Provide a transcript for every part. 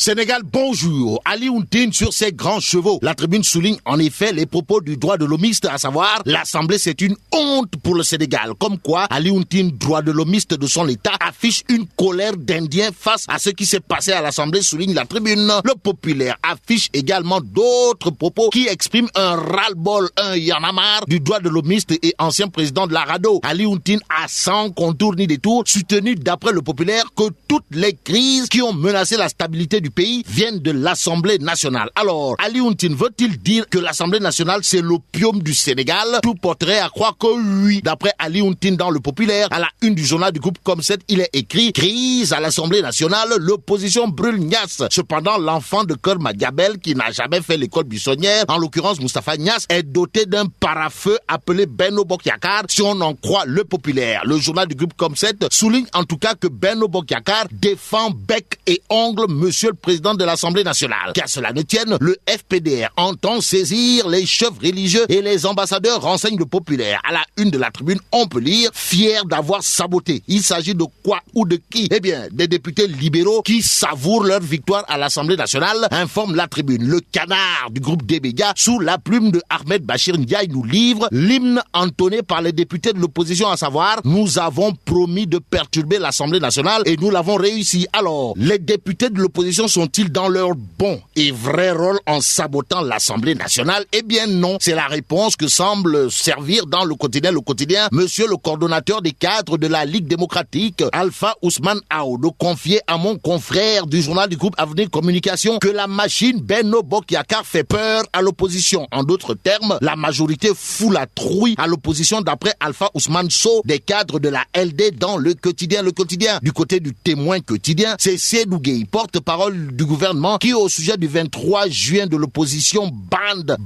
Sénégal, bonjour. Ali Oundine sur ses grands chevaux. La tribune souligne en effet les propos du droit de l'hommiste, à savoir l'Assemblée c'est une honte pour le Sénégal. Comme quoi, Ali Oundine, droit de l'hommiste de son État, affiche une colère d'Indien face à ce qui s'est passé à l'Assemblée, souligne la tribune. Le Populaire affiche également d'autres propos qui expriment un ras-le-bol, un yanamar du droit de l'hommiste et ancien président de la RADDHO. Ali Oundine a sans contour ni détour soutenu d'après le Populaire que toutes les crises qui ont menacé la stabilité du pays viennent de l'Assemblée nationale. Alors, Ali Oundine veut-il dire que l'Assemblée nationale c'est l'opium du Sénégal? Tout porterait à croire que oui. D'après Ali Oundine dans le Populaire, à la une du journal du groupe Comme7, il est écrit: crise à l'Assemblée nationale, l'opposition brûle Niasse. Cependant, l'enfant de cœur Madiabel, qui n'a jamais fait l'école buissonnière, en l'occurrence Moustapha Niasse, est doté d'un parafeu appelé Benno Bokk Yakaar, si on en croit le Populaire. Le journal du groupe Comme7 souligne en tout cas que Benno Bokk Yakaar défend bec et ongle monsieur le président de l'Assemblée nationale. Qu'à cela ne tienne, le FPDR entend saisir les chefs religieux et les ambassadeurs, renseigne le Populaire. À la une de la tribune, on peut lire: fier d'avoir saboté. Il s'agit de quoi ou de qui? Eh bien, des députés libéraux qui savourent leur victoire à l'Assemblée nationale, informe la tribune. Le Canard du groupe des médias, sous la plume de Ahmed Bachir Ndiaye, nous livre l'hymne entonné par les députés de l'opposition, à savoir: nous avons promis de perturber l'Assemblée nationale et nous l'avons réussi. Alors, les députés de l'opposition sont-ils dans leur bon et vrai rôle en sabotant l'Assemblée nationale? Eh bien non, c'est la réponse que semble servir dans le quotidien monsieur le coordonnateur des cadres de la Ligue démocratique, Alpha Ousmane Ao, de confier à mon confrère du journal du groupe Avenir Communication que la machine Benno Bokk Yakaar fait peur à l'opposition. En d'autres termes, la majorité fout la trouille à l'opposition, d'après Alpha Ousmane Sow, des cadres de la LD dans le quotidien. Du côté du Témoin quotidien, c'est Seydou Gueye, porte-parole du gouvernement, qui au sujet du 23 juin de l'opposition bande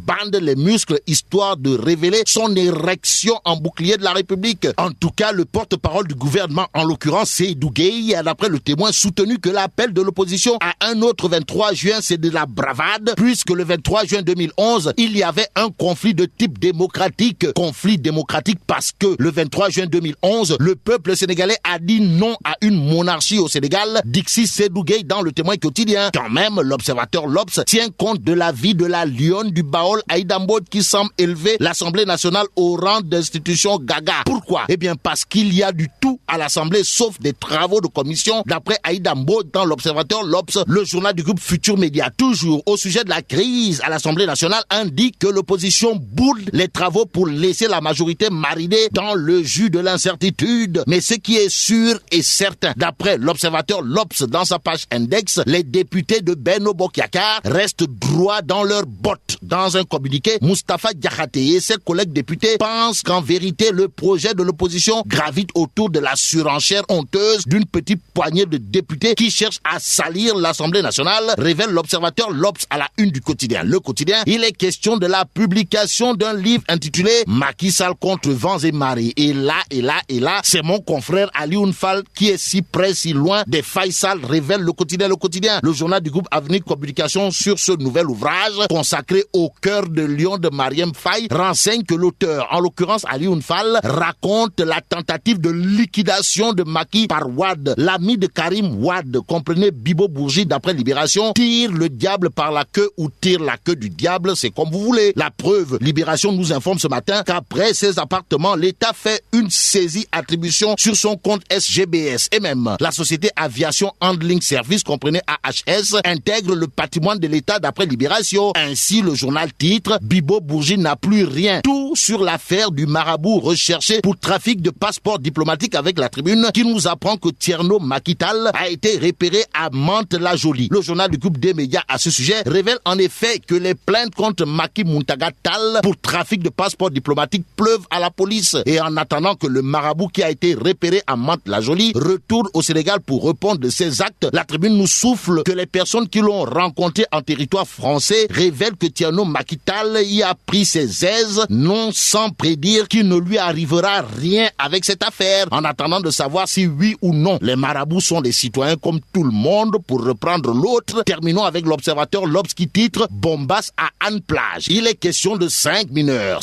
les muscles histoire de révéler son érection en bouclier de la République. En tout cas, le porte-parole du gouvernement, en l'occurrence Seydou Gueye, a d'après le Témoin soutenu que l'appel de l'opposition à un autre 23 juin c'est de la bravade, puisque le 23 juin 2011, il y avait un conflit de type démocratique. Conflit démocratique parce que le 23 juin 2011, le peuple sénégalais a dit non à une monarchie au Sénégal, dixit Seydou Gueye dans le Témoin quotidien. Quand même, l'observateur L'Obs tient compte de l'avis de la lionne du Baol, Aïda Mbodj, qui semble élever l'Assemblée nationale au rang d'institution gaga. Pourquoi? Eh bien parce qu'il y a du tout à l'Assemblée sauf des travaux de commission, d'après Aïda Mbodj dans l'observateur L'Obs. Le journal du groupe Futur Média, toujours au sujet de la crise à l'Assemblée nationale, indique que l'opposition boude les travaux pour laisser la majorité marinée dans le jus de l'incertitude. Mais ce qui est sûr et certain, d'après l'observateur L'Obs dans sa page index, les députés de Benno Bokk Yakaar restent droits dans leurs bottes. Dans un communiqué, Moustapha Diakhaté et ses collègues députés pensent qu'en vérité, le projet de l'opposition gravite autour de la surenchère honteuse d'une petite poignée de députés qui cherchent à salir l'Assemblée nationale, révèle l'observateur L'Obs à la une du quotidien. Le quotidien, il est question de la publication d'un livre intitulé Macky Sall contre vents et marées. Et là, c'est mon confrère Alioune Fall qui est si près, si loin des Faisal, révèle le quotidien. Le journal du groupe Avenir Communication, sur ce nouvel ouvrage consacré au cœur de lion de Marième Faye, renseigne que l'auteur, en l'occurrence Alioune Fall, raconte la tentative de liquidation de Macky par Wade. L'ami de Karim Wade, comprenez Bibo Bourgi d'après Libération, tire le diable par la queue ou tire la queue du diable, c'est comme vous voulez. La preuve, Libération nous informe ce matin qu'après ses appartements, l'État fait une saisie attribution sur son compte SGBS. Et même, la société Aviation Handling Service, comprenez AHS, intègre le patrimoine de l'État d'après Libération. Ainsi, le journal titre: Bibo Bourgi n'a plus rien. Tout sur l'affaire du marabout recherché pour trafic de passeports diplomatiques, avec la tribune qui nous apprend que Tierno Makital a été repéré à Mantes-la-Jolie. Le journal du groupe des médias à ce sujet révèle en effet que les plaintes contre Macky Muntaga Tall pour trafic de passeports diplomatiques pleuvent à la police. Et en attendant que le marabout qui a été repéré à Mantes-la-Jolie retourne au Sénégal pour répondre de ses actes, la tribune nous souffle que les personnes qui l'ont rencontré en territoire français révèlent que Tierno Makital y a pris ses aises, non sans prédire qu'il ne lui arrivera rien avec cette affaire, en attendant de savoir si oui ou non les marabouts sont des citoyens comme tout le monde, pour reprendre l'autre. Terminons avec l'observateur L'Obs qui titre Bombas à Anne-Plage. Il est question de 5 mineurs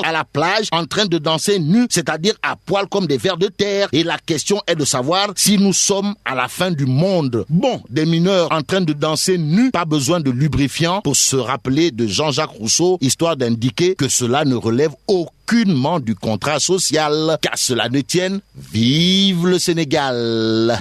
à la plage en train de danser nus, c'est-à-dire à poil comme des vers de terre. Et la question est de savoir si nous sommes à la fin du monde. Bon, des mineurs en train de danser nus, pas besoin de lubrifiant pour se rappeler de Jean-Jacques Rousseau, histoire d'indiquer que cela ne relève aucunement du contrat social. Qu'à cela ne tienne, vive le Sénégal.